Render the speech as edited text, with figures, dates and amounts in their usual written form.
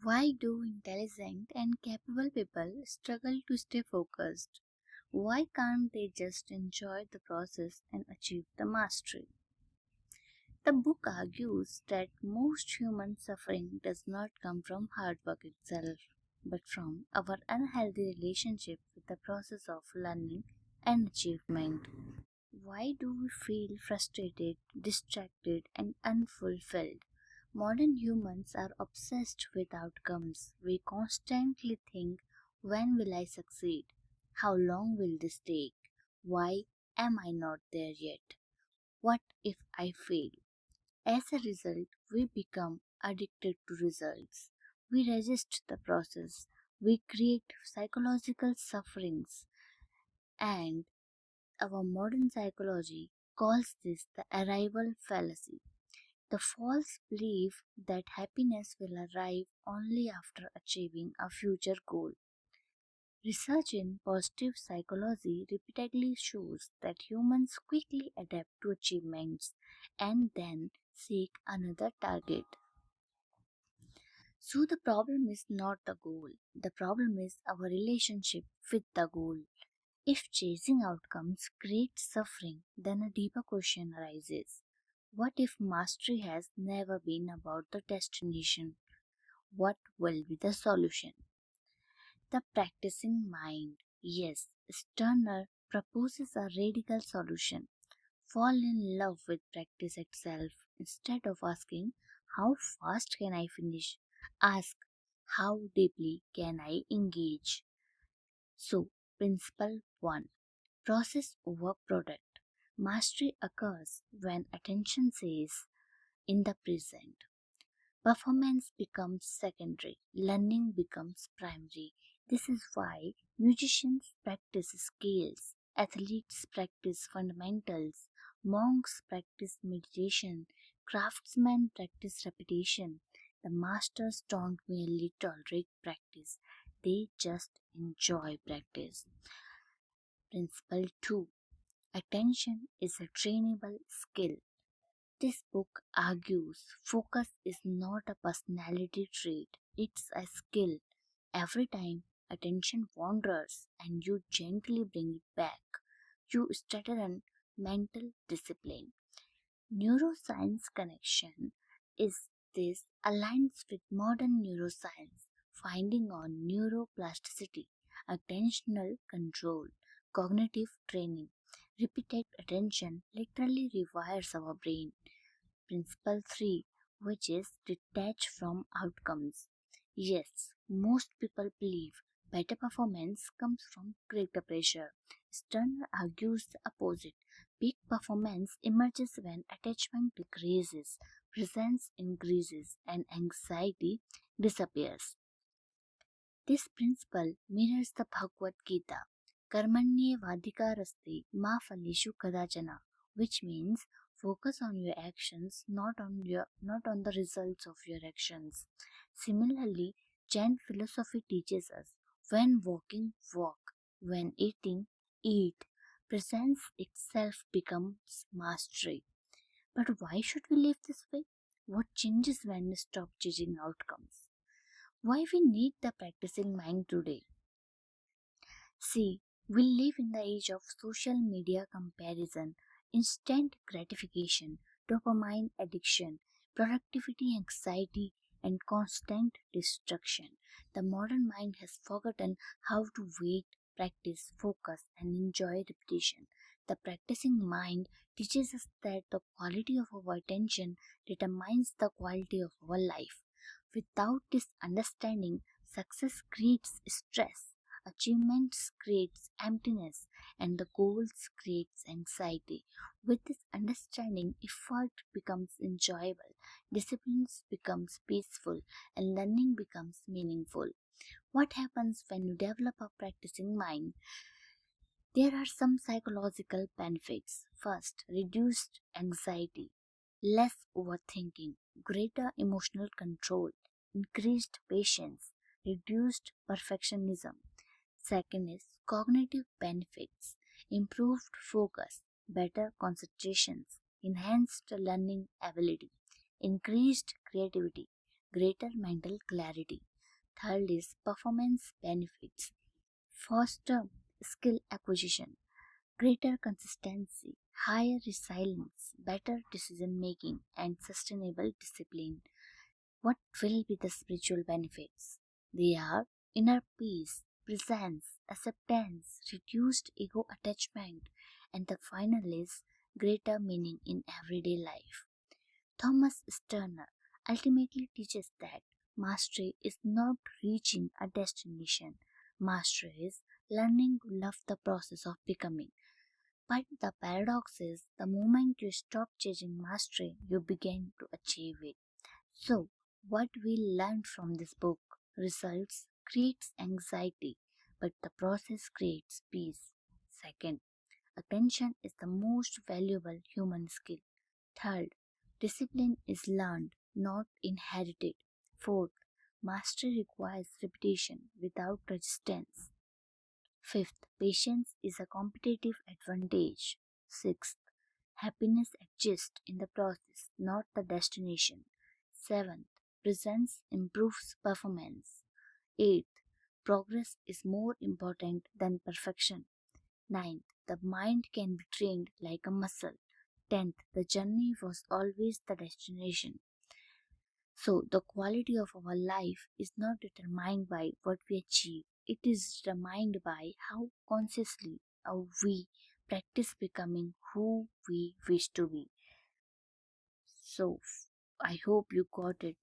Why do intelligent and capable people struggle to stay focused? Why can't they just enjoy the process and achieve the mastery? The book argues that most human suffering does not come from hard work itself, but from our unhealthy relationship with the process of learning and achievement. Why do we feel frustrated, distracted, and unfulfilled? Modern humans are obsessed with outcomes. We constantly think, when will I succeed? How long will this take? Why am I not there yet? What if I fail? As a result, we become addicted to results. We resist the process. We create psychological sufferings, and our modern psychology calls this the arrival fallacy, the false belief that happiness will arrive only after achieving a future goal. Research in positive psychology repeatedly shows that humans quickly adapt to achievements and then seek another target. So the problem is not the goal, the problem is our relationship with the goal. If chasing outcomes creates suffering, then a deeper question arises. What if mastery has never been about the destination? What will be the solution? The practicing mind. Yes, Stirner proposes a radical solution. Fall in love with practice itself. Instead of asking, how fast can I finish? Ask, how deeply can I engage? So, Principle 1, Process over Product. Mastery occurs when attention says, in the present. Performance becomes secondary, learning becomes primary. This is why musicians practice scales, athletes practice fundamentals, monks practice meditation, craftsmen practice repetition. The masters don't merely tolerate practice, they just enjoy practice. Principle 2, Attention is a trainable skill. This book argues focus is not a personality trait, it's a skill. Every time attention wanders and you gently bring it back, you strengthen mental discipline. Neuroscience connection is this aligns with modern neuroscience, finding on neuroplasticity, attentional control, cognitive training. Repeated attention literally rewires our brain. Principle 3, which is detach from outcomes. Yes, most people believe better performance comes from greater pressure. Stern argues the opposite. Peak performance emerges when attachment decreases, presence increases, and anxiety disappears. This principle mirrors the Bhagavad Gita, Karmanyevadhikaraste ma phaleshu kadachana, which means focus on your actions, not on the results of your actions. Similarly, Jain philosophy teaches us when walking, walk, when eating, eat. Presence itself becomes mastery. But why should we live this way? What changes when we stop judging outcomes? Why we need the practicing mind today? See, we live in the age of social media comparison, instant gratification, dopamine addiction, productivity anxiety, and constant distraction. The modern mind has forgotten how to wait, practice, focus, and enjoy repetition. The practicing mind teaches us that the quality of our attention determines the quality of our life. Without this understanding, success creates stress, achievements creates emptiness, and the goals creates anxiety. With this understanding, effort becomes enjoyable, discipline becomes peaceful, and learning becomes meaningful. What happens when you develop a practicing mind? There are some psychological benefits. First, reduced anxiety, less overthinking, greater emotional control, increased patience, reduced perfectionism. Second is cognitive benefits, improved focus, better concentrations, enhanced learning ability, increased creativity, greater mental clarity. third is performance benefits, faster skill acquisition, greater consistency, higher resilience, better decision making, and sustainable discipline. What will be the spiritual benefits? They are inner peace, presence, acceptance, reduced ego attachment, and the final is greater meaning in everyday life. Thomas Sterner ultimately teaches that mastery is not reaching a destination. Mastery is learning to love the process of becoming. But the paradox is the moment you stop chasing mastery, you begin to achieve it. So, what we learned from this book: results creates anxiety, but the process creates peace. Second, attention is the most valuable human skill. Third, discipline is learned, not inherited. Fourth, mastery requires repetition without resistance. Fifth, patience is a competitive advantage. Sixth, happiness exists in the process, not the destination. Seventh, presence improves performance. Eighth, progress is more important than perfection. Ninth, the mind can be trained like a muscle. Tenth, the journey was always the destination. So, the quality of our life is not determined by what we achieve, it is determined by how consciously we practice becoming who we wish to be. So, I hope you got it.